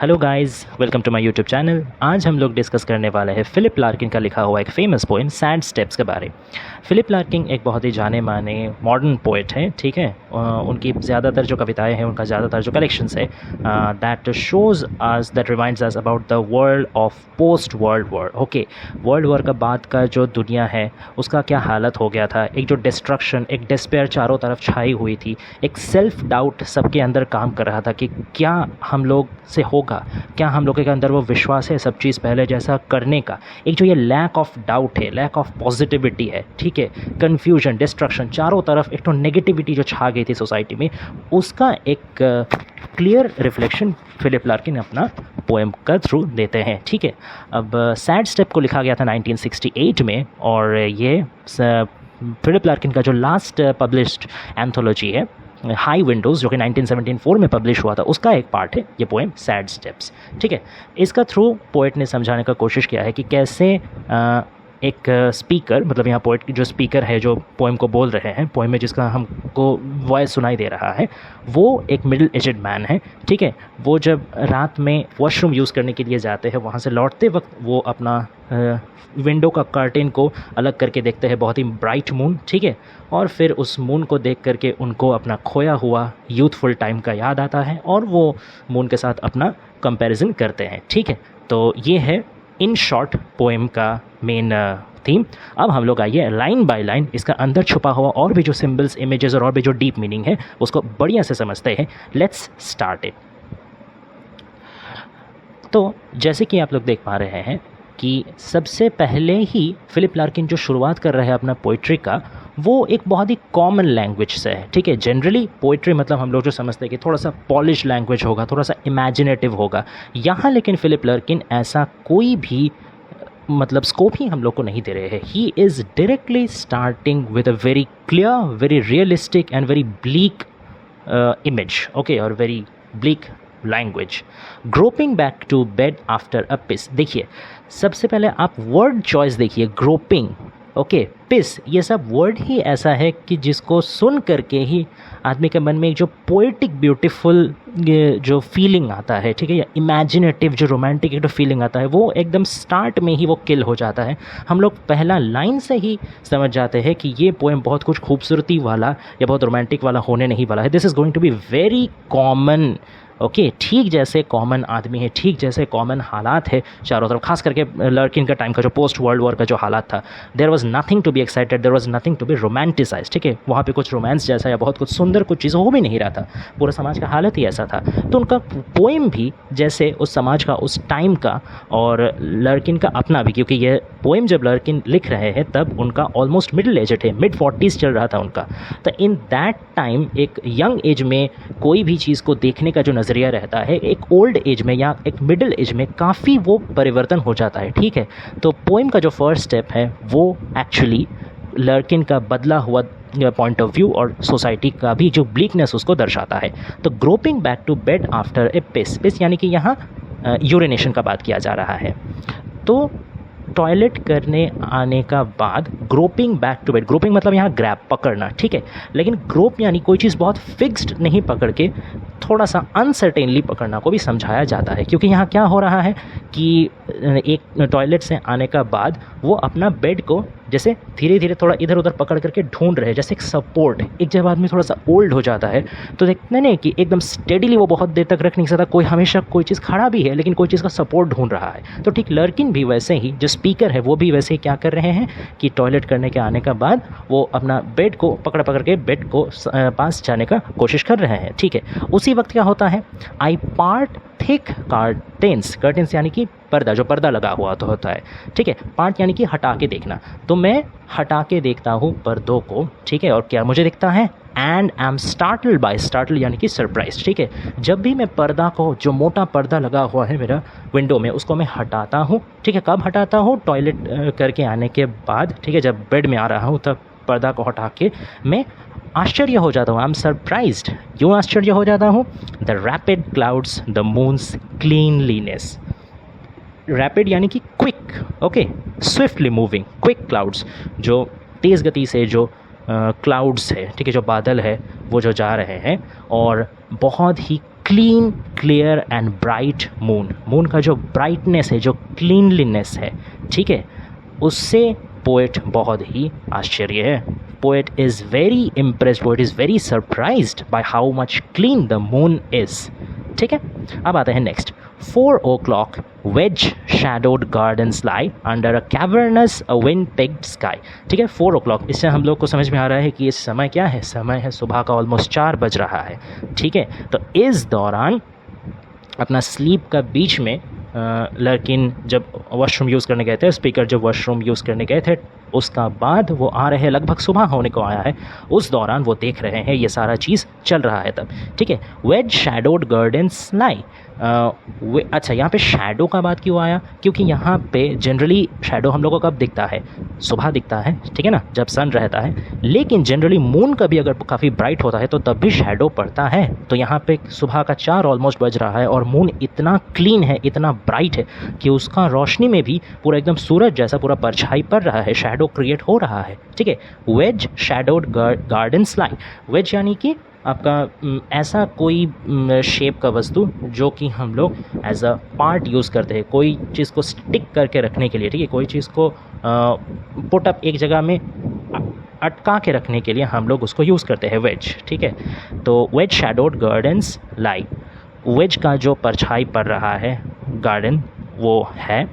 Hello guys, welcome to my YouTube channel. आज हम लोग डिस्कस करने वाले हैं फ़िलिप लार्किन का लिखा हुआ एक फ़ेमस पोएम सैड स्टेप्स के बारे। फ़िलिप लार्किन एक बहुत ही जाने माने मॉडर्न पोएट हैं, ठीक है। उनकी ज़्यादातर जो कविताएं हैं, उनका ज़्यादातर जो कलेक्शंस है that shows us, that reminds us about the world of post world war. Okay, world war का बाद का जो दुनिया है उसका क्या हालत हो गया था। एक जो डिस्ट्रक्शन, एक डिस्पेयर चारों तरफ छाई हुई थी, एक सेल्फ डाउट सबके अंदर काम कर रहा था कि क्या हम लोग से होगा, क्या हम लोगों के अंदर वो विश्वास है सब चीज़ पहले जैसा करने का। एक जो ये लैक ऑफ डाउट है, लैक ऑफ पॉजिटिविटी है, ठीक है, कन्फ्यूजन, डिस्ट्रक्शन, चारों तरफ एक तो नेगेटिविटी जो छा गई थी सोसाइटी में, उसका एक क्लियर रिफ्लेक्शन फिलिप लार्किन अपना पोएम का थ्रू देते हैं, ठीक है। अब सैड स्टेप को लिखा गया था 1968 में, और ये फिलिप लार्किन का जो लास्ट पब्लिश्ड एंथोलॉजी है हाई विंडोज़, जो कि 1974 में पब्लिश हुआ था, उसका एक पार्ट है ये पोएम सैड स्टेप्स, ठीक है। इसका थ्रू पोएट ने समझाने का कोशिश किया है कि कैसे एक स्पीकर, मतलब यहाँ पोएट की जो स्पीकर है जो पोएम को बोल रहे हैं, पोएम में जिसका हमको वॉइस सुनाई दे रहा है, वो एक मिडिल एजड मैन है, ठीक है। वो जब रात में वॉशरूम यूज़ करने के लिए जाते हैं, वहाँ से लौटते वक्त वो अपना विंडो का कर्टेन को अलग करके देखते हैं, बहुत ही ब्राइट मून, ठीक है। और फिर उस मून को देख करके उनको अपना खोया हुआ यूथफुल टाइम का याद आता है और वो मून के साथ अपना कंपैरिजन करते हैं, ठीक है। तो ये है इन शॉर्ट पोएम का मेन थीम। अब हम लोग आइए लाइन बाय लाइन इसका अंदर छुपा हुआ और भी जो सिंबल्स, इमेजेस और भी जो डीप मीनिंग है उसको बढ़िया से समझते हैं। Let's start it. तो जैसे कि आप लोग देख पा रहे हैं कि सबसे पहले ही फिलिप लार्किन जो शुरुआत कर रहे हैं अपना पोइट्री का, वो एक बहुत ही कॉमन लैंग्वेज से है, ठीक है। जनरली पोइट्री मतलब हम लोग जो समझते हैं कि थोड़ा सा पॉलिश लैंग्वेज होगा, थोड़ा सा इमेजिनेटिव होगा। यहाँ लेकिन फिलिप लार्किन ऐसा कोई भी मतलब स्कोप ही हम लोग को नहीं दे रहे हैं। He is directly starting with a very clear, very realistic and very bleak image, okay, और very bleak language. Groping back to bed after a piss. देखिए, सबसे पहले आप वर्ड चॉइस देखिए, ग्रोपिंग, ओके, पिस, ये सब वर्ड ही ऐसा है कि जिसको सुन करके ही आदमी के मन में एक जो पोएटिक ब्यूटीफुल जो फीलिंग आता है, ठीक है, या इमेजिनेटिव जो रोमांटिक एक जो फीलिंग आता है, वो एकदम स्टार्ट में ही वो किल हो जाता है। हम लोग पहला लाइन से ही समझ जाते हैं कि ये पोएम बहुत कुछ खूबसूरती वाला या बहुत रोमांटिक वाला होने नहीं वाला है। This is going to be very common, okay, ठीक जैसे कॉमन आदमी है, ठीक जैसे कॉमन हालात है चारों तरफ, खास करके लर्किन का टाइम का जो पोस्ट वर्ल्ड वॉर का जो हालात था। There was nothing to be excited, there was nothing to be romanticise, ठीक है। वहाँ पे कुछ रोमांस जैसा या बहुत कुछ सुंदर कुछ चीज़ हो भी नहीं रहा था, पूरा समाज का हालत ही ऐसा था। तो उनका पोएम भी जैसे उस समाज का, उस टाइम का, और लर्किन का अपना भी, क्योंकि ये पोएम जब लर्किन लिख रहे हैं तब उनका ऑलमोस्ट मिडिल एज थे, मिड 40s चल रहा था उनका। तो इन दैट टाइम एक यंग एज में कोई भी चीज़ को देखने का जो नज़रिया रहता है, एक ओल्ड एज में या एक मिडिल एज में काफ़ी वो परिवर्तन हो जाता है, ठीक है। तो पोएम का जो फर्स्ट स्टेप है वो एक्चुअली लर्किन का बदला हुआ पॉइंट ऑफ व्यू और सोसाइटी का भी जो ब्लीकनेस उसको दर्शाता है। तो groping back to bed after a piss, piss यानी कि यहाँ यूरिनेशन का बात किया जा रहा है। तो टॉयलेट करने आने का बाद groping back to bed, groping मतलब यहाँ ग्रैब, पकड़ना, ठीक है। लेकिन ग्रोप यानी कोई चीज़ बहुत फिक्स्ड नहीं पकड़ के थोड़ा सा अनसर्टेनली पकड़ना को भी समझाया जाता है, क्योंकि यहाँ क्या हो रहा है कि एक टॉयलेट से आने का बाद वो अपना बेड को जैसे धीरे धीरे थोड़ा इधर उधर पकड़ करके ढूंढ रहे हैं, जैसे एक सपोर्ट। एक जब आदमी थोड़ा सा ओल्ड हो जाता है तो देखते नहीं कि एकदम स्टेडीली वो बहुत देर तक रख नहीं सकता, कोई हमेशा कोई चीज़ खड़ा भी है लेकिन कोई चीज़ का सपोर्ट ढूंढ रहा है। तो ठीक लर्किन भी वैसे ही, जो स्पीकर है वो भी वैसे ही क्या कर रहे हैं कि टॉयलेट करने के आने का बाद वो अपना बेड को पकड़ के बेड को पास जाने का कोशिश कर रहे हैं, ठीक है। उसी वक्त क्या होता है, आई पार्ट थिक कर्टेन्स, कर्टेन्स यानी कि पर्दा, जो पर्दा लगा हुआ तो होता है, ठीक है। पार्ट यानी कि हटा के देखना, तो मैं हटा के देखता हूँ पर्दों को, ठीक है। और क्या मुझे दिखता है, and I am startled by, startle यानी कि सरप्राइज, ठीक है। जब भी मैं पर्दा को, जो मोटा पर्दा लगा हुआ है मेरा विंडो में, उसको मैं हटाता हूँ, ठीक है। कब हटाता हूँ, टॉयलेट करके आने के बाद, ठीक है। जब बेड में आ रहा हूँ तब पर्दा को हटा के मैं आश्चर्य हो जाता हूँ, आई एम सरप्राइज्ड। क्यों आश्चर्य हो जाता हूँ, the rapid clouds, the moons cleanliness. Rapid यानी कि quick, okay, swiftly moving, quick clouds, जो तेज़ गति से जो क्लाउड्स है, ठीक है, जो बादल है वो जो जा रहे हैं, और बहुत ही clean, clear and bright moon. Moon का जो ब्राइटनेस है, जो क्लीनलीनेस है, ठीक है, उससे पोएट बहुत ही आश्चर्य है। Poet is very impressed, poet is very surprised by how much clean the moon is. ठीक है, अब आते हैं next. 4 o'clock, wedge shadowed gardens lie under a cavernous wind-picked sky। ठीक है, 4 o'clock, इससे हम लोग को समझ में आ रहा है कि इस समय क्या है, समय है सुबह का ऑलमोस्ट 4 बज रहा है। ठीक है, तो इस दौरान अपना स्लीप का बीच में लर्किन जब वॉशरूम यूज़ करने गए थे, स्पीकर जब वॉशरूम यूज़ करने गए थे, उसका बाद वो आ रहे हैं, लगभग सुबह होने को आया है, उस दौरान वो देख रहे हैं ये सारा चीज़ चल रहा है तब। ठीक है, वेज शैडोड गार्डन्स लाई। अच्छा, यहाँ पे शैडो का बात क्यों आया? क्योंकि यहाँ पे जनरली शैडो हम लोगों को कब दिखता है? सुबह दिखता है, ठीक है ना, जब सन रहता है। लेकिन जनरली मून कभी अगर काफ़ी ब्राइट होता है तो तब भी शैडो पड़ता है। तो यहाँ पे सुबह का 4 ऑलमोस्ट बज रहा है और मून इतना क्लीन है, इतना ब्राइट है कि उसका रोशनी में भी पूरा एकदम सूरज जैसा पूरा परछाई पड़ रहा है, शैडो क्रिएट हो रहा है। ठीक है, वेज शैडोड गार्डन्स लाई। वेज यानी कि आपका ऐसा कोई शेप का वस्तु जो कि हम लोग एज अ पार्ट यूज़ करते हैं, कोई चीज़ को स्टिक करके रखने के लिए। ठीक है, कोई चीज़ को पुट अप एक जगह में अटका के रखने के लिए हम लोग उसको यूज़ करते हैं, वेज। ठीक है, तो वेज शैडोड गार्डन्स लाई। वेज का जो परछाई पड़ रहा है, गार्डन वो है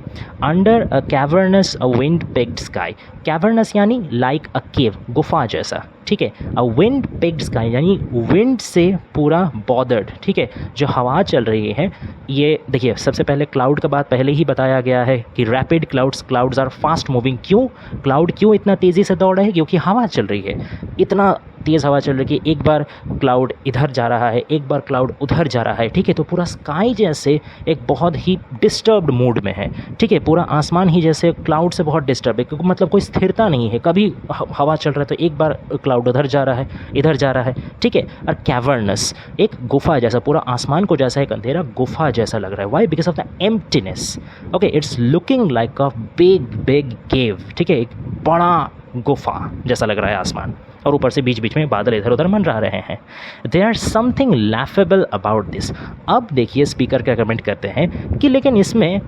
under a cavernous a wind picked sky. Cavernous यानी लाइक अ केव, गुफा जैसा। ठीक है, अ विंड पिक्ड स्काई यानी विंड से पूरा बॉदर्ड। ठीक है, जो हवा चल रही है, ये देखिए, सबसे पहले क्लाउड का बात पहले ही बताया गया है कि rapid clouds are fast moving. क्यों क्लाउड क्यों इतना तेज़ी से दौड़ रहे हैं? क्योंकि हवा चल रही है, इतना तेज़ हवा चल रही है कि एक बार क्लाउड इधर जा रहा है, एक बार क्लाउड उधर जा रहा है। ठीक है, तो पूरा स्काई जैसे एक बहुत ही डिस्टर्ब्ड मूड में है। ठीक है, पूरा आसमान ही जैसे क्लाउड से बहुत डिस्टर्ब है, क्योंकि मतलब कोई स्थिरता नहीं है, कभी हवा चल रहा है तो एक बार क्लाउड उधर जा रहा है, इधर जा रहा है। ठीक है, और कैवर्नस एक गुफा जैसा, पूरा आसमान को जैसा एक अंधेरा गुफा जैसा लग रहा है। Why? Because of the emptiness. Okay, it's looking like a big cave. ठीक है, एक बड़ा गुफा जैसा लग रहा है आसमान, और ऊपर से बीच बीच में बादल इधर उधर मंडरा रहे हैं। There are something laughable about this. अब देखिए स्पीकर क्या कमेंट करते हैं कि लेकिन इसमें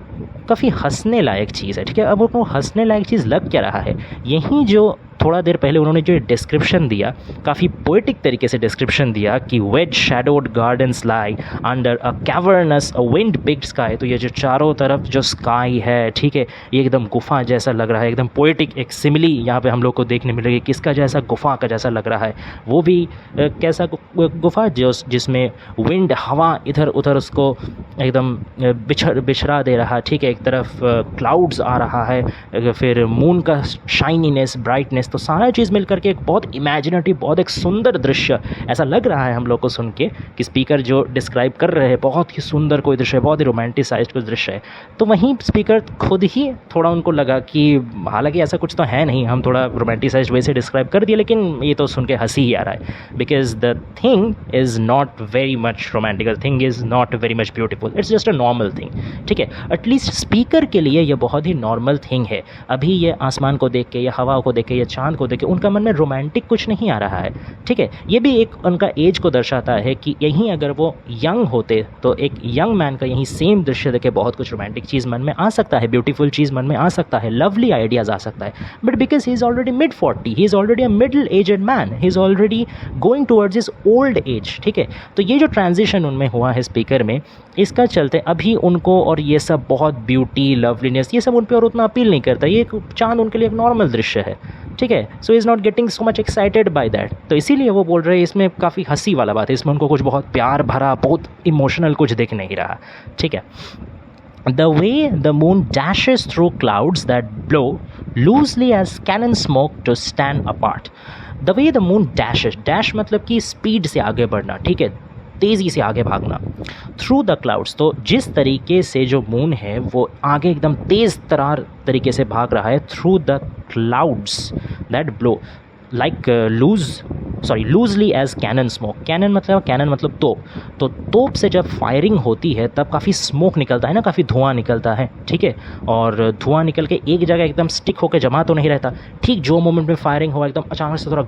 काफ़ी हंसने लायक चीज़ है। ठीक है, अब उनको हंसने लायक चीज़ लग क्या रहा है? यहीं जो थोड़ा देर पहले उन्होंने जो डिस्क्रिप्शन दिया, काफ़ी पोएटिक तरीके से डिस्क्रिप्शन दिया कि wedge shadowed gardens lie under a cavernous a wind picked sky. तो ये जो चारों तरफ जो स्काई है, ठीक है, ये एकदम गुफा जैसा लग रहा है, एकदम पोएटिक एक सिमिली यहाँ पे हम लोग को देखने मिलेगी। किसका जैसा? गुफा का जैसा लग रहा है। वो भी कैसा गुफा? जिसमें विंड, हवा इधर उधर उसको एकदम बिछरा दे रहा। ठीक है, एक तरफ क्लाउड्स आ रहा है, फिर मून का शाइनीनेस, ब्राइटनेस, तो सारा चीज़ मिलकर के एक बहुत इमेजिनेटिव, बहुत एक सुंदर दृश्य ऐसा लग रहा है हम लोग को सुन के कि स्पीकर जो डिस्क्राइब कर रहे हैं बहुत ही सुंदर कोई दृश्य है, बहुत ही रोमांटिसाइज्ड कोई दृश्य है। तो वहीं स्पीकर खुद ही थोड़ा उनको लगा कि हालांकि ऐसा कुछ तो है नहीं, हम थोड़ा रोमांटिसाइज्ड वे से डिस्क्राइब कर दिया, लेकिन ये तो सुन के हंसी ही आ रहा है। Because the thing is not very much romantical, thing is not very much beautiful, it's just a normal thing. ठीक है, एटलीस्ट स्पीकर के लिए ये बहुत ही नॉर्मल थिंग है। अभी ये आसमान को देख के, या हवा को देख के, या चांद को देख के उनका मन में रोमांटिक कुछ नहीं आ रहा है। ठीक है, ये भी एक उनका एज को दर्शाता है कि यहीं अगर वो यंग होते तो एक यंग मैन का यहीं सेम दृश्य देखे बहुत कुछ रोमांटिक चीज़ मन में आ सकता है, ब्यूटीफुल चीज़ मन में आ सकता है, लवली आइडियाज़ आ सकता है। But because he is already mid 40, he is already a middle aged man, he is already going towards his old age. ठीक है, तो ये जो ट्रांजिशन उनमें हुआ है स्पीकर में, इसका चलते अभी उनको और ये सब बहुत ब्यूटी, लवलीनेस, ये सब उन पर और उतना अपील नहीं करता। ये चांद उनके लिए एक नॉर्मल दृश्य है। ठीक है, so is not getting so much excited by that. तो इसीलिए वो बोल रहे हैं इसमें काफ़ी हंसी वाला बात है, इसमें उनको कुछ बहुत प्यार भरा, बहुत इमोशनल कुछ दिख नहीं रहा। ठीक है, The way the moon dashes through clouds that blow loosely as cannon smoke to stand apart. The way the moon dashes, dash मतलब कि स्पीड से आगे बढ़ना। ठीक है, तेज़ी से आगे भागना। थ्रू द क्लाउड्स, तो जिस तरीके से जो मून है वो आगे एकदम तेज़ तरार तरीके से भाग रहा है, through the clouds that blow like loosely as cannon smoke. Cannon मतलब तोप। तो तोप से जब फायरिंग होती है तब काफ़ी स्मोक निकलता है ना, काफ़ी धुआं निकलता है। ठीक है, और धुआं निकल के एक जगह एकदम स्टिक होकर जमा तो नहीं रहता। ठीक जो मोमेंट में फायरिंग हुआ एकदम अचानक से थोड़ा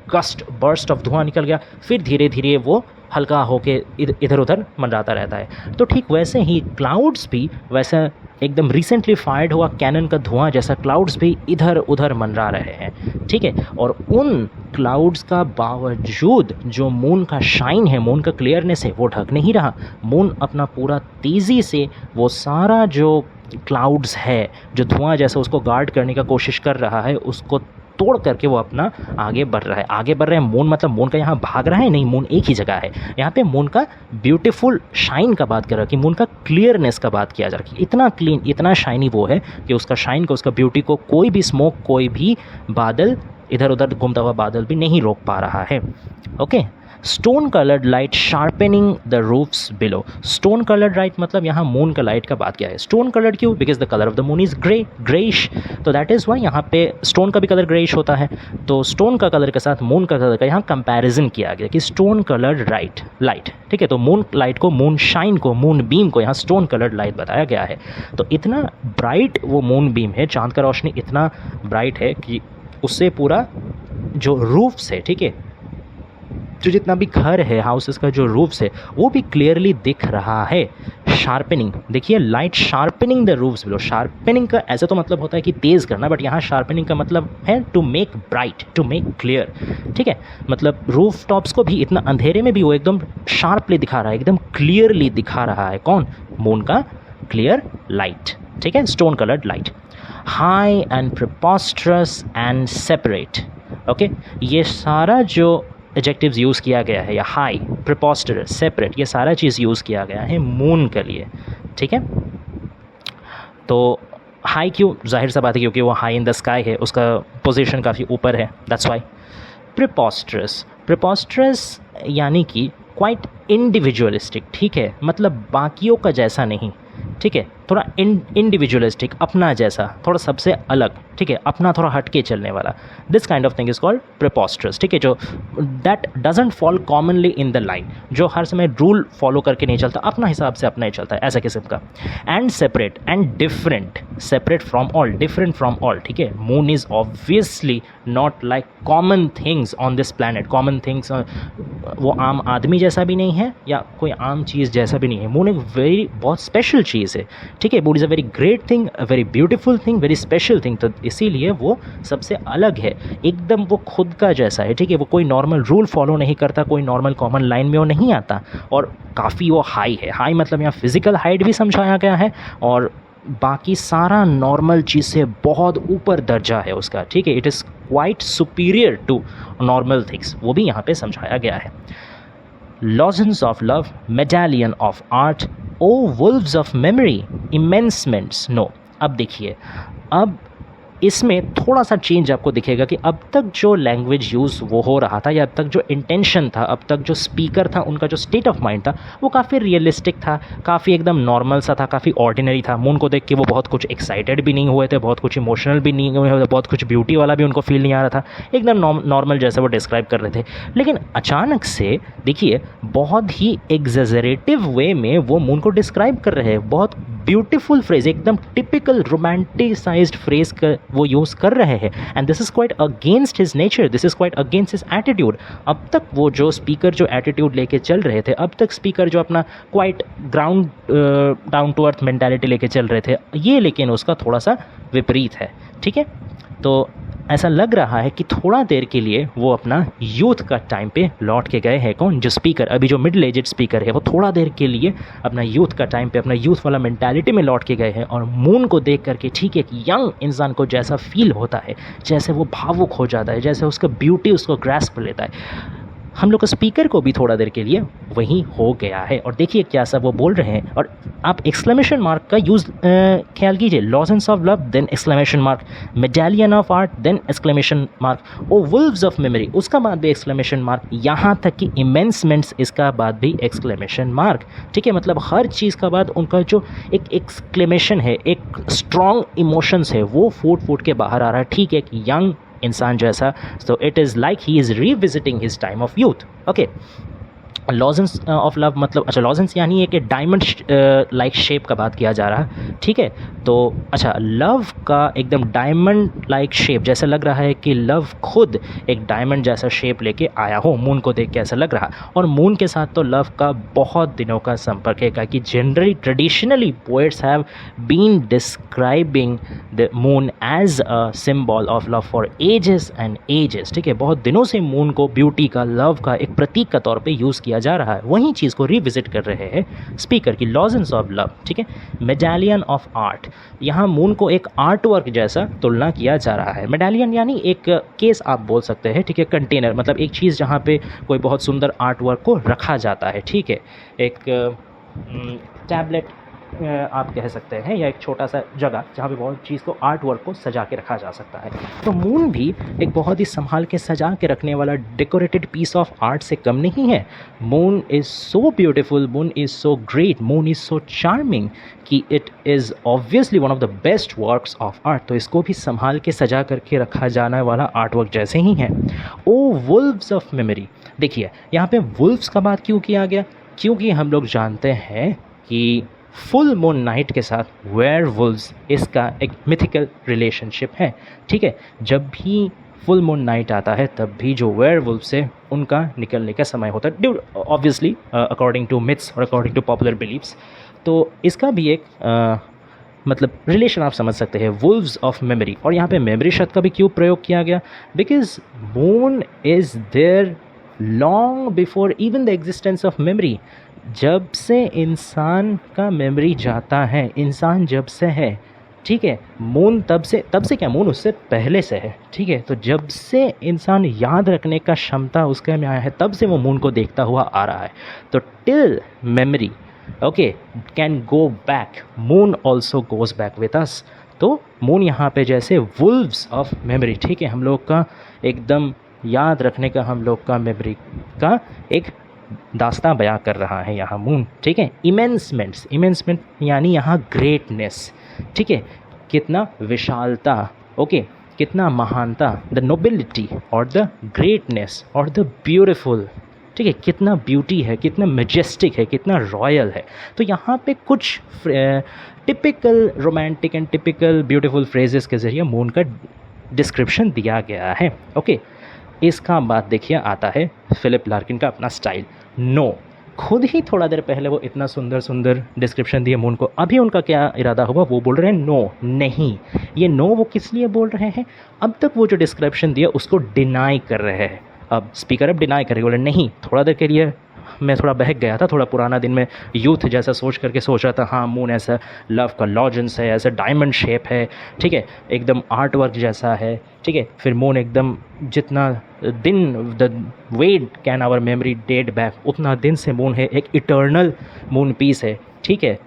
बर्स्ट ऑफ धुआं निकल गया, फिर धीरे धीरे वो हल्का होके इधर उधर मंडराता रहता है। तो ठीक वैसे ही क्लाउड्स भी वैसा एकदम रिसेंटली फायर्ड हुआ कैनन का धुआं जैसा क्लाउड्स भी इधर उधर मंडरा रहे हैं, ठीक है। और उन क्लाउड्स का बावजूद जो मून का शाइन है, मून का क्लियरनेस है, वो ढक नहीं रहा। मून अपना पूरा तेज़ी से वो सारा जो क्लाउड्स है, जो धुआं जैसा उसको गार्ड करने का कोशिश कर रहा है, उसको तोड़ करके वो अपना आगे बढ़ रहा है। आगे बढ़ रहे हैं मून मतलब मून का यहाँ भाग रहा है नहीं, मून एक ही जगह है। यहाँ पे मून का ब्यूटीफुल शाइन का बात कर रहा है कि मून का क्लियरनेस का बात किया जा रहा है कि इतना क्लीन, इतना शाइनी वो है कि उसका शाइन को, उसका ब्यूटी को कोई भी स्मोक, कोई भी बादल, इधर उधर घूमता हुआ बादल भी नहीं रोक पा रहा है। Okay, stone coloured light sharpening the roofs below. Stone coloured light मतलब यहाँ मून का लाइट का बात किया है। स्टोन कलर्ड क्यों? Because the colour of the moon is grey, greyish, तो दैट इज़ वाई यहाँ पे स्टोन का भी कलर ग्रेइश होता है। तो स्टोन का कलर के साथ मून का कलर का यहाँ कंपैरिजन किया गया कि स्टोन कलर्ड लाइट, ठीक है। तो मून लाइट को, मून शाइन को, मून बीम को यहाँ स्टोन कलर्ड लाइट बताया गया है। तो इतना ब्राइट वो मून बीम है, चांद का रोशनी इतना ब्राइट है कि उससे पूरा जो रूफ्स है, ठीक है, जो जितना भी घर है, हाउसेस का जो रूफ्स है, वो भी क्लियरली दिख रहा है। शार्पनिंग, देखिए, light sharpening the roofs below. Sharpening का ऐसे तो मतलब होता है कि तेज़ करना, बट यहाँ शार्पनिंग का मतलब है to make bright, to make clear, ठीक है। मतलब रूफ टॉप्स को भी इतना अंधेरे में भी वो एकदम शार्पली दिखा रहा है, एकदम क्लियरली दिखा रहा है। कौन? मून का क्लियर लाइट, ठीक है, stone coloured light. High and preposterous and separate. Okay, ये सारा जो एडजेक्टिव्स यूज़ किया गया है, या हाई, प्रिपोस्टरस, सेपरेट, ये सारा चीज़ यूज़ किया गया है मून के लिए, ठीक है। तो हाई क्यों? जाहिर सा बात है क्योंकि वो हाई इन द स्काई है, उसका पोजीशन काफ़ी ऊपर है, दैट्स वाई। प्रिपोस्टरस, प्रिपोस्टरस यानी कि क्वाइट इंडिविजुअलिस्टिक, ठीक है, मतलब बाकियों का जैसा नहीं, ठीक है, थोड़ा इंडिविजुअलिस्टिक, अपना जैसा, थोड़ा सबसे अलग, ठीक है, अपना थोड़ा हटके चलने वाला। This kind of thing is called preposterous, ठीक है, जो that doesn't fall commonly in the line, जो हर समय रूल फॉलो करके नहीं चलता, अपना हिसाब से अपना ही चलता है, ऐसा किस्म का। And separate and different, separate from all, different from all, ठीक है। Moon is obviously not like common things on this planet. Common things, वो आम आदमी जैसा भी नहीं है या कोई आम चीज़ जैसा भी नहीं है। मून एक बहुत स्पेशल चीज़ है, ठीक है। Moon is a very great thing, a very beautiful thing, very special thing. तो इसीलिए वो सबसे अलग है, एकदम वो खुद का जैसा है, ठीक है। वो कोई नॉर्मल रूल फॉलो नहीं करता, कोई नॉर्मल कॉमन लाइन में वो नहीं आता, और काफ़ी वो हाई है। हाई मतलब यहाँ फिजिकल हाइट भी समझाया गया है, और बाकी सारा नॉर्मल चीज़ से बहुत ऊपर दर्जा है उसका, ठीक है। It is quite superior to normal things, वो भी यहाँ पे समझाया गया है। Lozenges of love, medallion of art, O wolves of memory, immensements no. अब देखिए, अब इसमें थोड़ा सा चेंज आपको दिखेगा कि अब तक जो लैंग्वेज यूज़ वो हो रहा था, या अब तक जो इंटेंशन था, अब तक जो स्पीकर था, उनका जो स्टेट ऑफ माइंड था, वो काफ़ी रियलिस्टिक था, काफ़ी एकदम नॉर्मल सा था, काफ़ी ऑर्डिनरी था। मून को देख के वो बहुत कुछ एक्साइटेड भी नहीं हुए थे, बहुत कुछ इमोशनल भी नहीं हुए थे, बहुत कुछ ब्यूटी वाला भी उनको फील नहीं आ रहा था, एकदम नॉर्मल जैसे वो डिस्क्राइब कर रहे थे। लेकिन अचानक से देखिए, बहुत ही एग्जेजरेटिव वे में वो मून को डिस्क्राइब कर रहे हैं, बहुत ब्यूटीफुल फ्रेज, एकदम टिपिकल रोमांटिसाइज्ड फ्रेज का वो यूज़ कर रहे हैं। And this is quite against his nature, this is quite against his attitude. अब तक वो जो स्पीकर जो एटीट्यूड लेके चल रहे थे, अब तक स्पीकर जो अपना quite ground down to earth mentality लेके चल रहे थे, ये लेकिन उसका थोड़ा सा विपरीत है, ठीक है। तो ऐसा लग रहा है कि थोड़ा देर के लिए वो अपना यूथ का टाइम पे लौट के गए हैं। कौन? जो स्पीकर, अभी जो मिडिल एजेड स्पीकर है, वो थोड़ा देर के लिए अपना यूथ का टाइम पे, अपना यूथ वाला मेंटालिटी में लौट के गए हैं। और मून को देख करके, ठीक है, एक यंग इंसान को जैसा फील होता है, जैसे वो भावुक हो जाता है, जैसे उसका ब्यूटी उसको ग्रैस्प लेता है, हम लोग का स्पीकर को भी थोड़ा देर के लिए वही हो गया है। और देखिए क्या सब वो बोल रहे हैं, और आप एक्सक्लेमेशन मार्क का यूज़ ख्याल कीजिए। Lozenges of love, then exclamation mark, medallion of art, then exclamation mark, O wolves of memory, उसका बाद भी एक्सक्लेमेशन मार्क, यहाँ तक कि इमेंसमेंट्स, इसका बाद भी एक्सक्लेमेशन मार्क, ठीक है। मतलब हर चीज़ का बाद उनका जो एक एक्सक्लेमेशन है, एक स्ट्रॉन्ग इमोशंस है, वो फूट के बाहर आ रहा है, ठीक है, एक यंग इंसान जैसा। So it is like he is revisiting his time of youth. Okay, lozenges of love मतलब, अच्छा लॉजेंस यानी एक डायमंड लाइक शेप का बात किया जा रहा है, ठीक है। तो अच्छा, लव का एकदम डायमंड लाइक शेप, जैसा लग रहा है कि लव खुद एक डायमंड जैसा शेप लेके आया हो, मून को देख के ऐसा लग रहा। और मून के साथ तो लव का बहुत दिनों का संपर्क है, क्योंकि generally traditionally poets have been describing the moon as a symbol of love for ages and ages, ठीक है। बहुत दिनों से मून को ब्यूटी का, लव का एक प्रतीक का तौर पे यूज़ किया जा रहा है। वहीं चीज़ को रिविजिट कर रहे हैं स्पीकर की, लॉजेंस ऑफ लव, ठीक है। मेडालियन ऑफ आर्ट, यहाँ मून को एक आर्ट वर्क जैसा तुलना किया जा रहा है। मेडालियन यानी एक केस आप बोल सकते हैं, ठीक है, कंटेनर, मतलब एक चीज़ जहाँ पे कोई बहुत सुंदर आर्ट वर्क को रखा जाता है, ठीक है। एक टैबलेट आप कह सकते हैं, या एक छोटा सा जगह जहाँ पे बहुत चीज़ को, आर्ट वर्क को सजा के रखा जा सकता है। तो मून भी एक बहुत ही संभाल के सजा के रखने वाला डेकोरेटेड पीस ऑफ आर्ट से कम नहीं है। Moon is so beautiful, moon is so great, moon is so charming कि it is obviously one of the best works of art. तो इसको भी संभाल के सजा करके रखा जाने वाला आर्ट वर्क जैसे ही है। ओ वुल्व्स ऑफ मेमोरी, देखिए यहाँ पे वुल्व्स का बात क्यों किया गया, क्योंकि हम लोग जानते हैं कि फुल मून नाइट के साथ वेयरवुल्व्स, इसका एक मिथिकल रिलेशनशिप है, ठीक है। जब भी फुल मून नाइट आता है तब भी जो वेयरवुल्व्स है उनका निकलने का समय होता है, due obviously according to myths और अकॉर्डिंग टू पॉपुलर बिलीव्स। तो इसका भी एक मतलब रिलेशन आप समझ सकते हैं, वुल्व्स ऑफ मेमोरी। और यहाँ पे मेमोरी शब्द का भी क्यों प्रयोग किया गया, because moon is there long before even the existence of memory. जब से इंसान का मेमोरी जाता है, इंसान जब से है, ठीक है, मून तब से क्या, मून उससे पहले से है, ठीक है। तो जब से इंसान याद रखने का क्षमता उसके में आया है, तब से वो मून को देखता हुआ आ रहा है। तो till memory okay can go back, moon also goes back with us. तो मून यहाँ पे जैसे वुल्व्स ऑफ मेमोरी, ठीक है, हम लोग का एकदम याद रखने का, हम लोग का मेमोरी का एक दास्तां बयां कर रहा है यहाँ मून, ठीक है। इमेंसमेंट यानी यहाँ ग्रेटनेस, ठीक है, कितना विशालता, ओके, कितना महानता, द नोबिलिटी और द ग्रेटनेस और द ब्यूटीफुल, ठीक है, कितना ब्यूटी है, कितना मेजेस्टिक है, कितना रॉयल है। तो यहाँ पे कुछ typical romantic and typical beautiful phrases के ज़रिए मून का डिस्क्रिप्शन दिया गया है, ओके। इसका बाद देखिए आता है फिलिप लार्किन का अपना स्टाइल। नो, खुद ही थोड़ा देर पहले वो इतना सुंदर डिस्क्रिप्शन दिए मून को, अभी उनका क्या इरादा हुआ, वो बोल रहे हैं नो, नहीं। ये नो वो किस लिए बोल रहे हैं, अब तक वो जो डिस्क्रिप्शन दिया उसको डिनाई कर रहे हैं। अब स्पीकर अब डिनाई करेगा, बोले नहीं, थोड़ा देर के लिए मैं थोड़ा बहक गया था, थोड़ा पुराना दिन में यूथ जैसा सोच करके सोच रहा था, हाँ मून ऐसा लव का लॉजेंस है, ऐसा डायमंड शेप है, ठीक है, एकदम आर्ट वर्क जैसा है, ठीक है। फिर मून एकदम जितना दिन, the wait can our memory date back, उतना दिन से मून है, एक इटर्नल मून पीस है, ठीक है,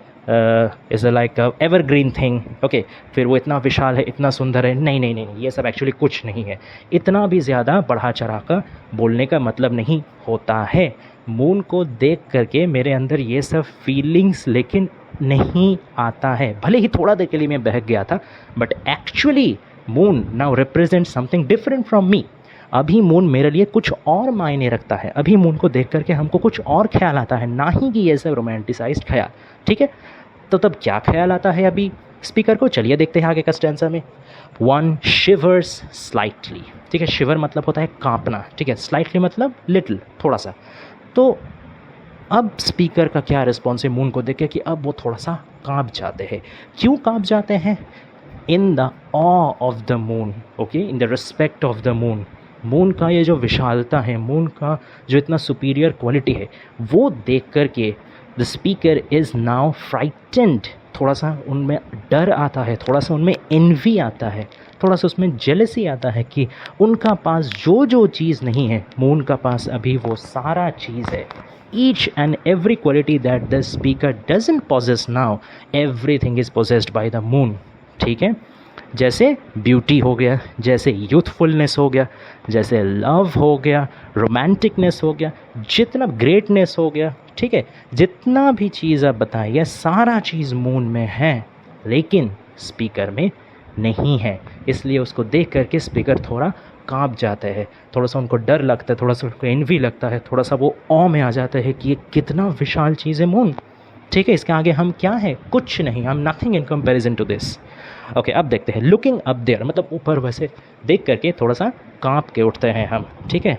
is like evergreen thing, okay. फिर वो इतना विशाल है, इतना सुंदर है, नहीं, ये सब एक्चुअली कुछ नहीं है। इतना भी ज़्यादा बढ़ा चढ़ा कर बोलने का मतलब नहीं होता है। मून को देख करके मेरे अंदर ये सब फीलिंग्स लेकिन नहीं आता है, भले ही थोड़ा देर के लिए मैं बहक गया था, but actually moon now represent something different from me. अभी मून मेरे लिए कुछ और मायने रखता है, अभी मून को देख करके हमको कुछ और ख्याल आता है, ना ही कि ये सब रोमांटिसाइज्ड ख्याल, ठीक है। तो तब क्या ख्याल आता है अभी स्पीकर को, चलिए देखते हैं आगे का स्टैंजा में। वन शिवर्स स्लाइटली, ठीक है, शिवर मतलब होता है कांपना, ठीक है, स्लाइटली मतलब लिटिल, थोड़ा सा। तो अब स्पीकर का क्या रिस्पॉन्स है मून को देख के कि अब वो थोड़ा सा कांप जाते हैं। क्यों कांप जाते हैं, in the awe of the moon, okay, in the respect of the moon. Moon का ये जो विशालता है, मून का जो इतना सुपीरियर क्वालिटी है, वो देख कर के the speaker is now frightened, थोड़ा सा उनमें डर आता है, थोड़ा सा उनमें एनवी आता है, थोड़ा सा उसमें जेलसी आता है कि उनका पास जो चीज़ नहीं है, मून का पास अभी वो सारा चीज़ है। Each and every quality that the speaker doesn't possess now, everything is possessed by the moon, ठीक है। जैसे ब्यूटी हो गया, जैसे यूथफुलनेस हो गया, जैसे लव हो गया, रोमांटिकनेस हो गया, जितना ग्रेटनेस हो गया, ठीक है, जितना भी चीज़ आप बताइए सारा चीज़ मून में है, लेकिन स्पीकर में नहीं है। इसलिए उसको देख करके स्पीकर थोड़ा काँप जाते हैं, थोड़ा सा उनको डर लगता है, थोड़ा सा उनको एनवी लगता है, थोड़ा सा वो ऑ में आ जाता है कि ये कितना विशाल चीज़ है मून। ठीक है, इसके आगे हम क्या है, कुछ नहीं, हम nothing in comparison to this. Okay, अब देखते हैं लुकिंग अप देयर, मतलब ऊपर वैसे देख करके थोड़ा सा काँप के उठते हैं हम। ठीक है,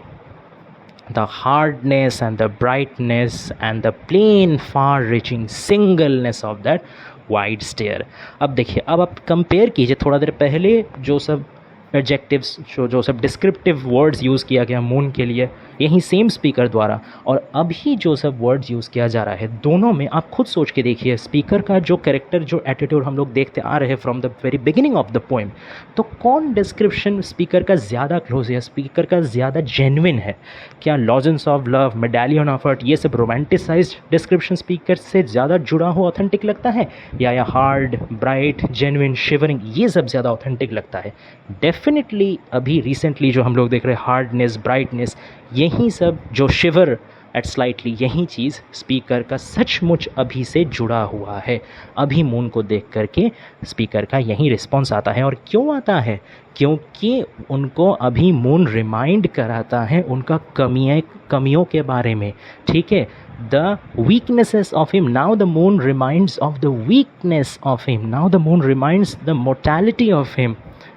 the hardness and the brightness and the plain far reaching singleness of that wide stare। अब देखिए, अब आप कंपेयर कीजिए थोड़ा देर पहले जो सब एडजेक्टिव्स जो सब डिस्क्रिप्टिव वर्ड्स यूज़ किया गया मून के लिए यही सेम स्पीकर द्वारा, और अभी जो सब वर्ड्स यूज़ किया जा रहा है, दोनों में आप खुद सोच के देखिए स्पीकर का जो कैरेक्टर, जो एटीट्यूड हम लोग देखते आ रहे हैं from the very beginning of the poem, तो कौन डिस्क्रिप्शन स्पीकर का ज़्यादा क्लोज है, स्पीकर का ज़्यादा जेन्युइन है? क्या lozenges of love, medallion of earth, ये सब रोमांटिसाइज्ड डिस्क्रिप्शन स्पीकर से ज़्यादा जुड़ा हो, ऑथेंटिक लगता है, या हार्ड, ब्राइट, जेन्युइन, शिवरिंग, ये सब ज़्यादा ऑथेंटिक लगता है? डेफिनेटली अभी रिसेंटली जो हम लोग देख रहे हैं हार्डनेस, ब्राइटनेस, यही सब जो शिवर एट स्लाइटली, यही चीज़ स्पीकर का सचमुच अभी से जुड़ा हुआ है। अभी मून को देख करके स्पीकर का यही रिस्पॉन्स आता है। और क्यों आता है? क्योंकि उनको अभी मून रिमाइंड कराता है उनका कमियों के बारे में। ठीक है, the weaknesses of him, now the moon reminds of the weakness of him, now the moon reminds the mortality of him.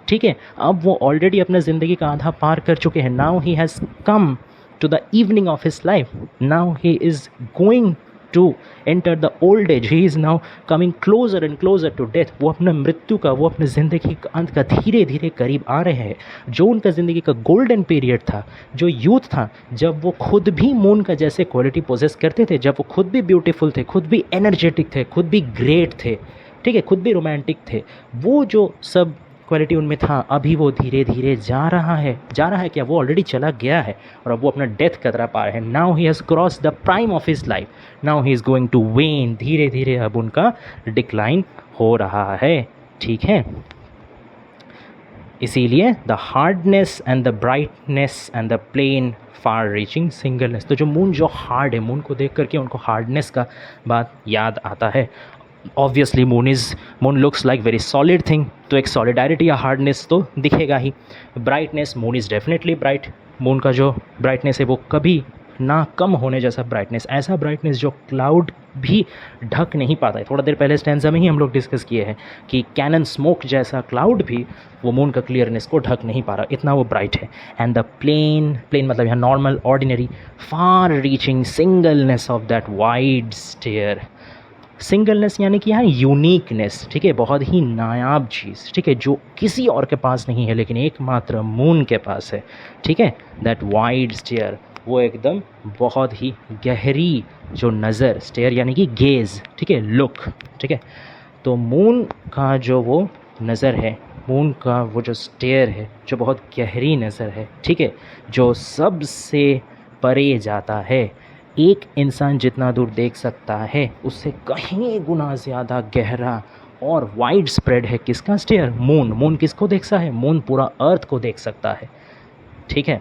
ठीक है, अब वो ऑलरेडी अपने ज़िंदगी का आधा पार कर चुके हैं। Now he has come to the evening of his life, now he is going to enter the old age, he is now coming closer and closer to death. वो अपने मृत्यु का, वो अपने ज़िंदगी के अंत का धीरे धीरे करीब आ रहे हैं। जो उनका ज़िंदगी का गोल्डन पीरियड था, जो यूथ था, जब वो खुद भी मून का जैसे क्वालिटी पोजेस करते थे, जब वो खुद भी ब्यूटीफुल थे, खुद भी एनर्जेटिक थे, खुद भी ग्रेट थे, ठीक है, खुद भी रोमांटिक थे, वो जो सब क्वालिटी उनमें था, अभी वो धीरे धीरे जा रहा है क्या, वो ऑलरेडी चला गया है और अब वो अपना डेथ कतरा पा रहे हैं। Now he has cross the prime of his life, now he is going to wane, धीरे धीरे अब उनका डिक्लाइन हो रहा है। ठीक है, इसीलिए the hardness and the brightness and the plain far reaching singleness. तो जो मून जो हार्ड है, मून को देख करके उनको हार्डनेस का बात याद आता है। Obviously moon looks like very solid thing, तो एक सॉलिडारिटी या हार्डनेस तो दिखेगा ही। Brightness, moon is definitely bright, moon का जो ब्राइटनेस है वो कभी ना कम होने जैसा ब्राइटनेस, ऐसा ब्राइटनेस जो क्लाउड भी ढक नहीं पाता है। थोड़ा देर पहले स्टैंजा में ही हम लोग डिस्कस किए हैं कि कैनन स्मोक जैसा क्लाउड भी वो मून का क्लियरनेस को ढक नहीं पा रहा, इतना वो ब्राइट है। एंड द प्लेन मतलब यहाँ normal, ordinary, far reaching singleness of that wide stare. Singleness यानी कि यहाँ यूनिकनेस, ठीक है, बहुत ही नायाब चीज़, ठीक है, जो किसी और के पास नहीं है लेकिन एकमात्र मून के पास है। ठीक है, दैट वाइड स्टेयर, वो एकदम बहुत ही गहरी जो नज़र, स्टेयर यानी कि गेज़, ठीक है, लुक। ठीक है, तो मून का जो वो नज़र है, मून का वो जो स्टेयर है, जो बहुत गहरी नज़र है, ठीक है, जो सबसे परे जाता है। एक इंसान जितना दूर देख सकता है उससे कहीं गुना ज़्यादा गहरा और वाइड स्प्रेड है किसका स्टेयर? मून किसको देख सकता है? मून पूरा अर्थ को देख सकता है। ठीक है,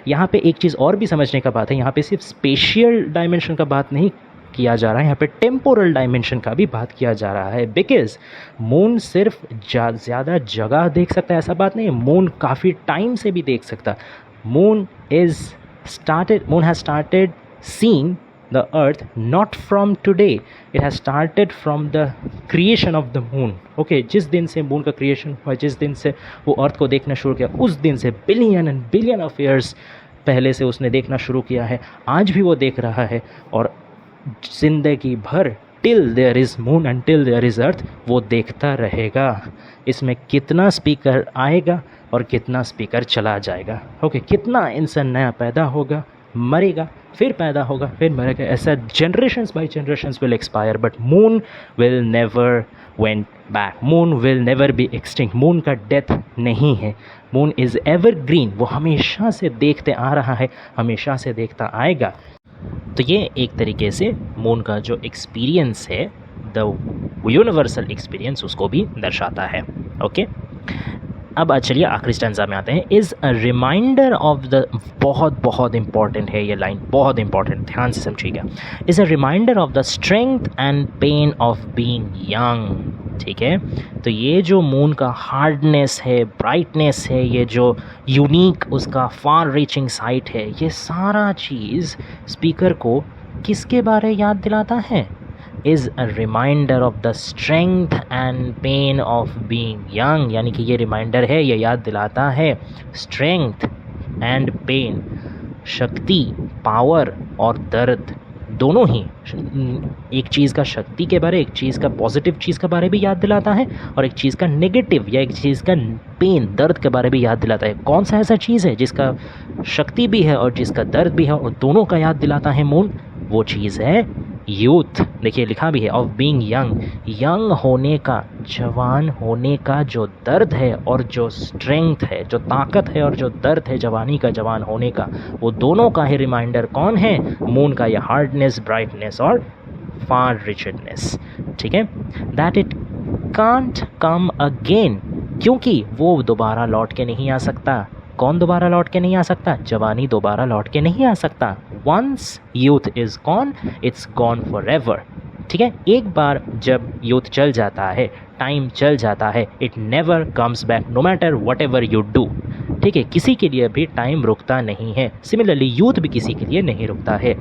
यहाँ पे एक चीज़ और भी समझने का बात है, यहाँ पे सिर्फ स्पेशियल डायमेंशन का बात नहीं किया जा रहा है, यहाँ पे टेम्पोरल डायमेंशन का भी बात किया जा रहा है। बिकॉज मून सिर्फ ज़्यादा जगह देख सकता है ऐसा बात नहीं है, मून काफ़ी टाइम से भी देख सकता। Moon has started seeing the earth not from today, it has started from the creation of the moon। okay, जिस दिन से मून का क्रिएशन हुआ, जिस दिन से वो अर्थ को देखना शुरू किया, उस दिन से billion and billion of years पहले से उसने देखना शुरू किया है। आज भी वो देख रहा है और जिंदगी भर till there is moon and till there is earth वो देखता रहेगा। इसमें कितना स्पीकर आएगा और कितना स्पीकर चला जाएगा, ओके, कितना इंसान नया पैदा होगा, मरेगा, फिर पैदा होगा, फिर मरेगा, ऐसा generations by generations will expire, but moon will never went back, moon will never be extinct. Moon का डेथ नहीं है, मून इज़ एवर ग्रीन, वो हमेशा से देखते आ रहा है, हमेशा से देखता आएगा। तो ये एक तरीके से मून का जो एक्सपीरियंस है, द यूनिवर्सल एक्सपीरियंस, उसको भी दर्शाता है। ओके, अब चलिए आखिरी स्टैंजा में आते हैं। Is a reminder of the, बहुत इंपॉर्टेंट है ये लाइन, बहुत इंपॉर्टेंट, ध्यान से समझिएगा। Is a reminder of the strength and pain of being young. ठीक है। तो ये जो मून का हार्डनेस है, ब्राइटनेस है, ये जो यूनिक उसका फार रीचिंग साइट है, ये सारा चीज़ स्पीकर को किसके बारे याद दिलाता है? Is a reminder of the strength and pain of being young. यानी कि ये रिमाइंडर है, ये याद दिलाता है स्ट्रेंथ एंड पेन, शक्ति, पावर और दर्द, दोनों ही। एक चीज़ का शक्ति के बारे, एक चीज़ का पॉजिटिव चीज़ के बारे भी याद दिलाता है, और एक चीज़ का नेगेटिव या एक चीज़ का पेन, दर्द के बारे भी याद दिलाता है। कौन सा ऐसा चीज़ है जिसका शक्ति भी है और जिसका दर्द भी है और दोनों का याद दिलाता है मून? वो चीज़ है यूथ। देखिए लिखा भी है, ऑफ बीइंग यंग, यंग होने का, जवान होने का जो दर्द है और जो स्ट्रेंथ है, जो ताकत है और जो दर्द है जवानी का, जवान होने का, वो दोनों का ही रिमाइंडर कौन है? मून का ये हार्डनेस, ब्राइटनेस और फार रिचडनेस। ठीक है, that it can't come again, क्योंकि वो दोबारा लौट के नहीं आ सकता। कौन दोबारा लौट के नहीं आ सकता? जवानी दोबारा लौट के नहीं आ सकता। Once youth is gone, it's gone for ever. ठीक है, एक बार जब यूथ चल जाता है, टाइम चल जाता है, it never comes back no matter what ever you do. ठीक है, किसी के लिए भी टाइम रुकता नहीं है। सिमिलरली यूथ भी किसी के लिए नहीं रुकता है।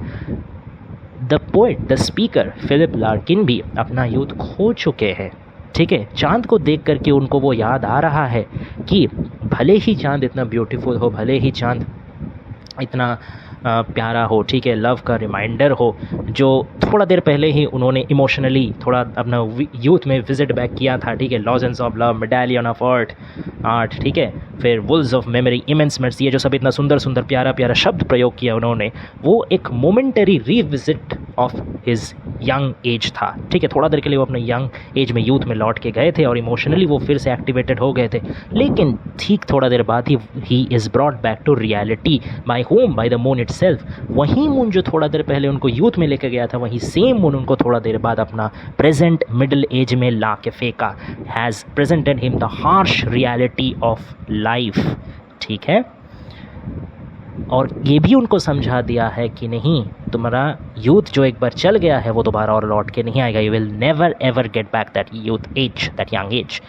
The poet, the speaker Philip Larkin भी अपना यूथ खो चुके हैं। ठीक है, चांद को देख करके उनको वो याद आ रहा है कि भले ही चांद इतना ब्यूटीफुल हो, भले ही चांद इतना प्यारा हो, ठीक है, लव का रिमाइंडर हो, जो थोड़ा देर पहले ही उन्होंने इमोशनली थोड़ा अपना यूथ में विजिट बैक किया था। ठीक है, lozenges of love, medallion of art, ठीक है, फिर wolves of memory, immensements, ये जो सब इतना सुंदर सुंदर प्यारा प्यारा शब्द प्रयोग किया उन्होंने, वो एक momentary revisit of his young age था। ठीक है, थोड़ा देर के लिए वो अपने यंग एज में, यूथ में लौट के गए थे और इमोशनली वो फिर से एक्टिवेटेड हो गए थे। लेकिन ठीक थोड़ा देर बाद he is brought back to reality by home, by the moon itself. वही मून जो थोड़ा देर पहले उनको यूथ में लेके गया था, वही सेम मून उनको थोड़ा देर बाद अपना प्रेजेंट मिडिल एज में ला के फेंका। Has presented him the harsh reality of life. ठीक है, और ये भी उनको समझा दिया है कि नहीं, तुम्हारा यूथ जो एक बार चल गया है वो दोबारा और लौट के नहीं आएगा। You will never ever get back that youth age, that young age,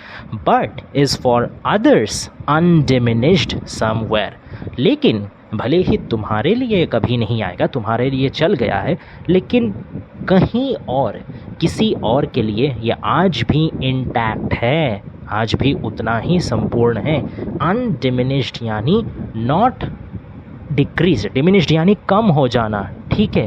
but is for others undiminished somewhere. लेकिन भले ही तुम्हारे लिए कभी नहीं आएगा, तुम्हारे लिए चल गया है, लेकिन कहीं और, किसी और के लिए ये आज भी इंटैक्ट है, आज भी उतना ही संपूर्ण है। अनडिमिनिश्ड यानी नॉट डिक्रीज, डिमिनिश्ड यानी कम हो जाना, ठीक है,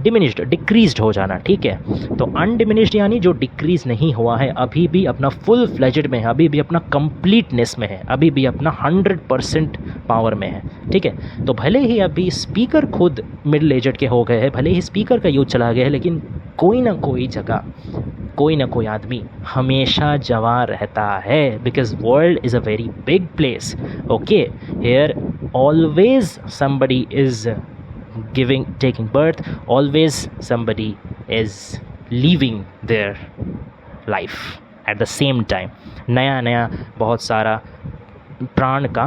डिमिनिश्ड, डिक्रीज्ड हो जाना, ठीक है। तो अनडिमिनिश्ड यानी जो डिक्रीज नहीं हुआ है, अभी भी अपना फुल फ्लेजेड में है, अभी भी अपना कंप्लीटनेस में है, अभी भी अपना 100% पावर में है। ठीक है, तो भले ही अभी स्पीकर खुद मिडिल एजड के हो गए हैं, भले ही स्पीकर का यूथ चला गया है, लेकिन कोई ना कोई जगह, कोई ना कोई आदमी हमेशा जवान रहता है। Because world is a very big place, okay, here always somebody is taking birth, always somebody is leaving their life at the same time। नया नया बहुत सारा प्राण का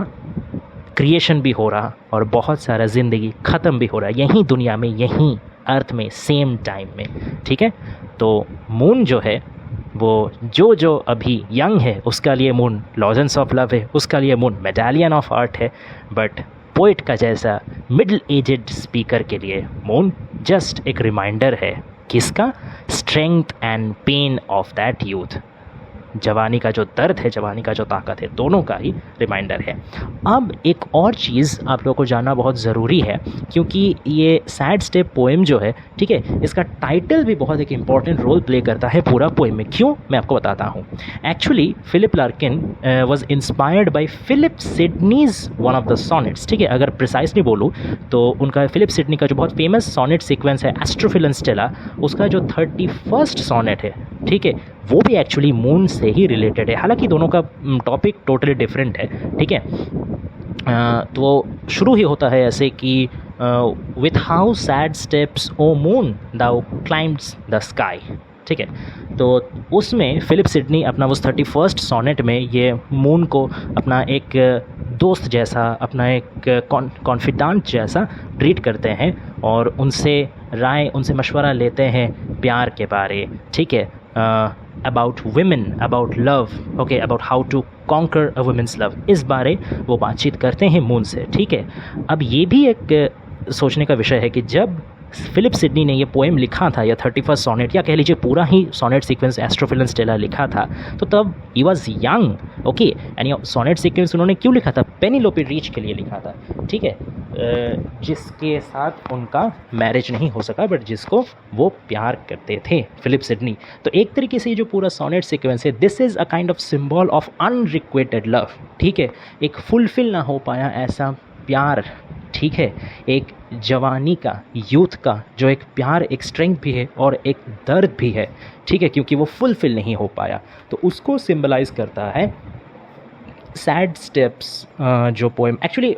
क्रिएशन भी हो रहा और बहुत सारा ज़िंदगी ख़त्म भी हो रहा है यहीं दुनिया में, यहीं अर्थ में, सेम टाइम में। ठीक है, तो मून जो है वो जो अभी यंग है उसका लिए मून लॉजेंस ऑफ लव है, उसका लिए मून मेडालियन ऑफ आर्ट है, बट पोइट का जैसा मिडिल एजेड स्पीकर के लिए मून जस्ट एक रिमाइंडर है। किसका? Strength and pain of that youth. जवानी का जो दर्द है, जवानी का जो ताकत है, दोनों का ही रिमाइंडर है। अब एक और चीज़ आप लोगों को जानना बहुत ज़रूरी है, क्योंकि ये सैड स्टेप पोएम जो है, ठीक है, इसका टाइटल भी बहुत एक इम्पॉर्टेंट रोल प्ले करता है पूरा पोएम में। क्यों, मैं आपको बताता हूँ। Actually Philip Larkin was inspired by Philip Sidney's one of the sonnets. ठीक है, अगर प्रिसाइसली बोलूँ तो उनका फिलिप सिडनी का जो बहुत फेमस सॉनेट सीक्वेंस है एस्ट्रोफिलन स्टेला, उसका जो 31st सॉनेट है, ठीक है, वो भी एक्चुअली मून से ही रिलेटेड है। हालांकि दोनों का टॉपिक टोटली डिफरेंट है। ठीक है, तो शुरू ही होता है ऐसे कि with how sad steps O moon thou climbs the sky. ठीक है, तो उसमें फिलिप सिडनी अपना उस 31st सॉनेट में ये मून को अपना एक दोस्त जैसा, अपना एक कॉन्फिडेंट जैसा ट्रीट करते हैं और उनसे राय, उनसे मशवरा लेते हैं प्यार के बारे। ठीक है, about women, about love, okay, about how to conquer a women's love, इस बारे वो बातचीत करते हैं मून से, ठीक है। अब ये भी एक सोचने का विषय है कि जब फिलिप सिडनी ने ये पोएम लिखा था, या 31st सोनेट, या कह लीजिए पूरा ही sonnet sequence Astrophel and Stella लिखा था, तो तब he was young, okay. And ये सोनेट सीक्वेंस उन्होंने क्यों लिखा था? पेनिलोपी रीच के लिए लिखा था, ठीक है, जिसके साथ उनका मैरिज नहीं हो सका, बट जिसको वो प्यार करते थे, फिलिप सिडनी। तो एक तरीके से ये जो पूरा सोनेट सीक्वेंस है, this is a kind of symbol of unrequited love, ठीक है, एक फुलफिल ना हो पाया ऐसा प्यार, ठीक है, एक जवानी का, यूथ का जो एक प्यार, एक स्ट्रेंथ भी है और एक दर्द भी है, ठीक है, क्योंकि वो फुलफिल नहीं हो पाया। तो उसको सिंबलाइज करता है सैड स्टेप्स, जो पोएम, एक्चुअली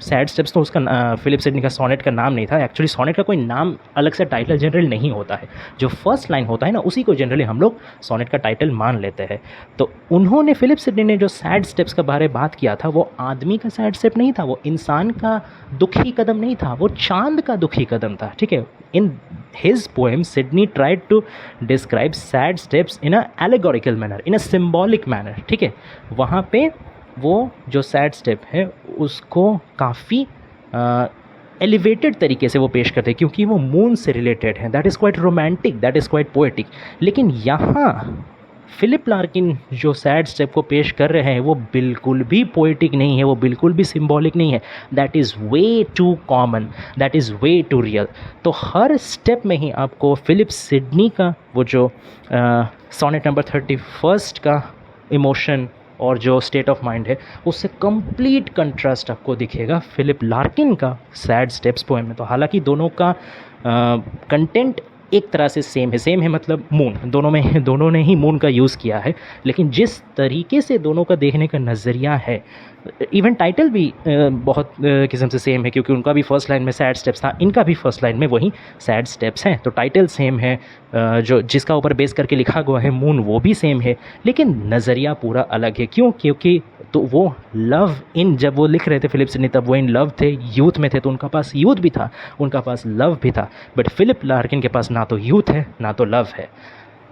सैड स्टेप्स तो उसका फिलिप सिडनी का सोनेट का नाम नहीं था। एक्चुअली सोनेट का कोई नाम अलग से टाइटल जनरल नहीं होता है, जो फर्स्ट लाइन होता है ना, उसी को जनरली हम लोग सोनेट का टाइटल मान लेते हैं। तो उन्होंने, फिलिप सिडनी ने जो सैड स्टेप्स के बारे में बात किया था, वो आदमी का सैड स्टेप नहीं था, वो इंसान का दुखी कदम नहीं था, वो चांद का दुखी कदम था, ठीक है। इन his poem, Sydney tried to describe sad steps in a allegorical manner, in a symbolic manner, ठीक है। वहाँ पे वो जो सैड स्टेप है उसको काफ़ी एलिवेटेड तरीके से वो पेश करते हैं, क्योंकि वो मून से रिलेटेड है। That is quite romantic, that is quite poetic. लेकिन यहाँ फिलिप लार्किन जो सैड स्टेप को पेश कर रहे हैं, वो बिल्कुल भी पोएटिक नहीं है, वो बिल्कुल भी सिंबॉलिक नहीं है। That is way too common, that is way too real. तो हर स्टेप में ही आपको फिलिप सिडनी का वो जो सोनेट नंबर 31 का इमोशन और जो स्टेट ऑफ माइंड है, उससे कंप्लीट कंट्रास्ट आपको दिखेगा फिलिप लार्किन का सैड स्टेप्स पोएम में। तो हालांकि दोनों का कंटेंट एक तरह से सेम है मतलब मून, दोनों ने ही मून का यूज़ किया है, लेकिन जिस तरीके से दोनों का देखने का नज़रिया है, इवन टाइटल भी बहुत किस्म से सेम है, क्योंकि उनका भी फर्स्ट लाइन में सैड स्टेप्स था, इनका भी फर्स्ट लाइन में वही सैड स्टेप्स हैं। तो टाइटल सेम है, जो जिसका ऊपर बेस करके लिखा हुआ है मून, वो भी सेम है, लेकिन नज़रिया पूरा अलग है। क्यों? क्योंकि तो वो लव इन, जब वो लिख रहे थे फिलिप सिडनी, तब वो इन लव थे, यूथ में थे, तो उनका पास यूथ भी था, उनका पास लव भी था। बट फिलिप लार्किन के पास ना तो यूथ है ना तो लव है,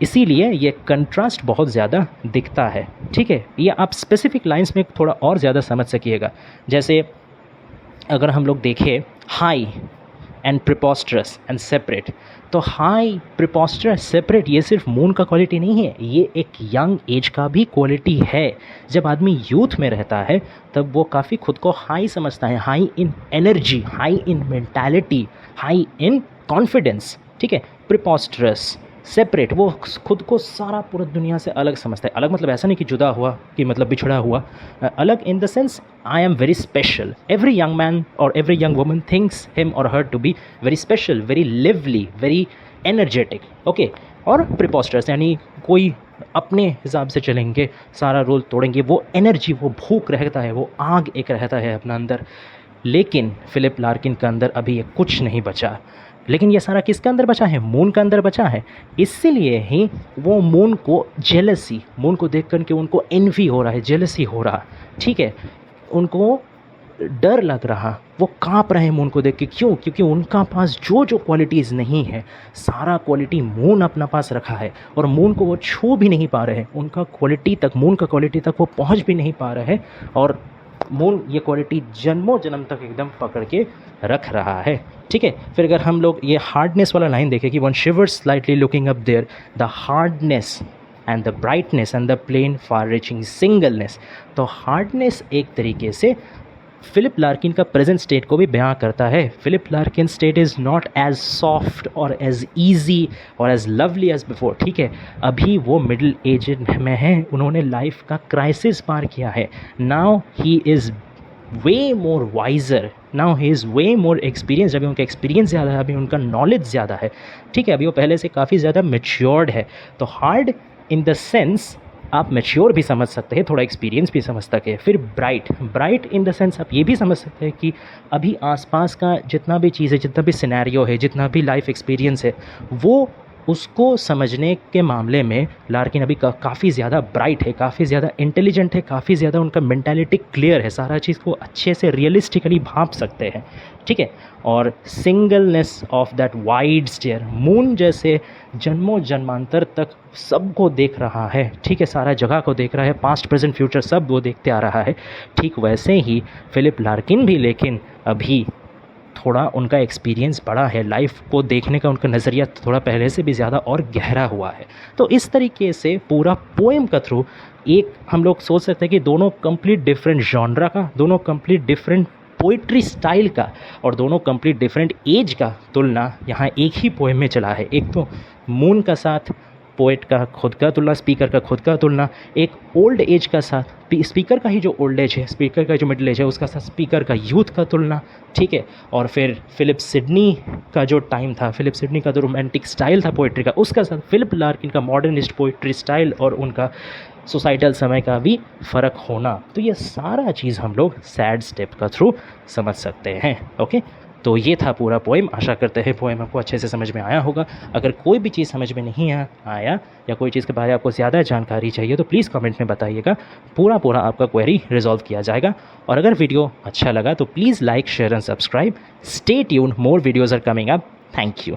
इसीलिए ये कंट्रास्ट बहुत ज़्यादा दिखता है, ठीक है। ये आप स्पेसिफिक लाइंस में थोड़ा और ज़्यादा समझ सकिएगा। जैसे अगर हम लोग देखें हाई एंड प्रिपोस्टरस एंड सेपरेट, तो हाई, प्रिपोस्टरस, सेपरेट, ये सिर्फ मून का क्वालिटी नहीं है, ये एक यंग एज का भी क्वालिटी है। जब आदमी यूथ में रहता है तब वो काफ़ी खुद को हाई समझता है, high in energy, high in mentality, high in confidence, ठीक है। प्रिपोस्टरस, सेपरेट, वो खुद को सारा पूरा दुनिया से अलग समझता है। अलग मतलब ऐसा नहीं कि जुदा हुआ, कि मतलब बिछड़ा हुआ, अलग in the sense I am very special. Every young man और every young woman thinks him और her to be very special, very lively, very energetic, okay. और प्रिपोस्टरस यानी कोई अपने हिसाब से चलेंगे, सारा रूल तोड़ेंगे, वो एनर्जी, वो भूख रहता है, वो आग एक रहता है अपना अंदर। लेकिन फिलिप लार्किन के अंदर अभी ये कुछ नहीं बचा। लेकिन ये सारा किसके अंदर बचा है? मून के अंदर बचा है। इसीलिए ही वो मून को जेलसी, मून को देख कर के उनको एनवी हो रहा है, जेलसी हो रहा, ठीक है, उनको डर लग रहा, वो काँप रहे हैं मून को देख के। क्यों? क्योंकि उनका पास जो जो क्वालिटीज़ नहीं है, सारा क्वालिटी मून अपना पास रखा है, और मून को वो छू भी नहीं पा रहे हैं, उनका क्वालिटी तक, मून का क्वालिटी तक वो पहुंच भी नहीं पा रहे हैं, और मून ये क्वालिटी जन्मों जन्म तक एकदम पकड़ के रख रहा है, ठीक है। फिर अगर हम लोग ये हार्डनेस वाला लाइन देखें कि one shivers slightly looking up there, the hardness and the brightness and the plain far reaching singleness. तो हार्डनेस एक तरीके से फिलिप लार्किन का प्रेजेंट स्टेट को भी बयां करता है। Philip Larkin state is not as soft और एज ईजी और एज लवली एज बिफोर, ठीक है। अभी वो मिडिल एज में हैं, उन्होंने लाइफ का क्राइसिस पार किया है। Now he is way more wiser, now he is way more experience. अभी उनका एक्सपीरियंस ज़्यादा है, अभी उनका नॉलेज ज़्यादा है, ठीक है। अभी वो पहले से काफ़ी ज़्यादा मेच्योर्ड है। तो हार्ड इन द सेंस आप मैच्योर भी समझ सकते हैं, थोड़ा एक्सपीरियंस भी समझ सके। फिर ब्राइट इन द सेंस आप ये भी समझ सकते हैं कि अभी आसपास का जितना भी चीज़ है, जितना भी सिनेरियो है, जितना भी लाइफ एक्सपीरियंस है, वो उसको समझने के मामले में लार्किन अभी काफ़ी ज़्यादा ब्राइट है, काफ़ी ज़्यादा इंटेलिजेंट है, काफ़ी ज़्यादा उनका मेंटालिटी क्लियर है, सारा चीज़ को अच्छे से रियलिस्टिकली भांप सकते हैं, ठीक है। और singleness of that wide stare, moon जैसे जन्मों जन्मांतर तक सबको देख रहा है, ठीक है, सारा जगह को देख रहा है, पास्ट प्रेजेंट फ्यूचर सब वो देखते आ रहा है। ठीक वैसे ही फिलिप लार्किन भी, लेकिन अभी थोड़ा उनका एक्सपीरियंस बड़ा है, लाइफ को देखने का उनका नज़रिया थोड़ा पहले से भी ज़्यादा और गहरा हुआ है। तो इस तरीके से पूरा पोएम का थ्रू एक हम लोग सोच सकते हैं कि दोनों कंप्लीट डिफरेंट जॉनरा का, दोनों कंप्लीट डिफरेंट पोइट्री स्टाइल का और दोनों कंप्लीट डिफरेंट एज का तुलना यहाँ एक ही पोएम में चला है। एक तो मून का साथ पोएट का खुद का तुलना, स्पीकर का खुद का तुलना, एक ओल्ड एज का साथ स्पीकर का ही जो ओल्ड एज है, स्पीकर का जो मिडिल एज है उसका साथ स्पीकर का यूथ का तुलना, ठीक है। और फिर फिलिप सिडनी का जो टाइम था, फिलिप सिडनी का जो रोमांटिक स्टाइल था पोइट्री का, उसका साथ फिलिप लार्किन का मॉडर्निस्ट पोइट्री स्टाइल और उनका सोसाइटल समय का भी फ़र्क होना। तो ये सारा चीज़ हम लोग सैड स्टेप का थ्रू समझ सकते हैं। ओके, तो ये था पूरा पोएम। आशा करते हैं पोएम आपको अच्छे से समझ में आया होगा। अगर कोई भी चीज़ समझ में नहीं आया या कोई चीज़ के बारे में आपको ज़्यादा जानकारी चाहिए तो प्लीज़ कमेंट में बताइएगा, पूरा आपका क्वेरी रिजॉल्व किया जाएगा। और अगर वीडियो अच्छा लगा तो please like, share and subscribe. Stay tuned, more videos are coming up. Thank you.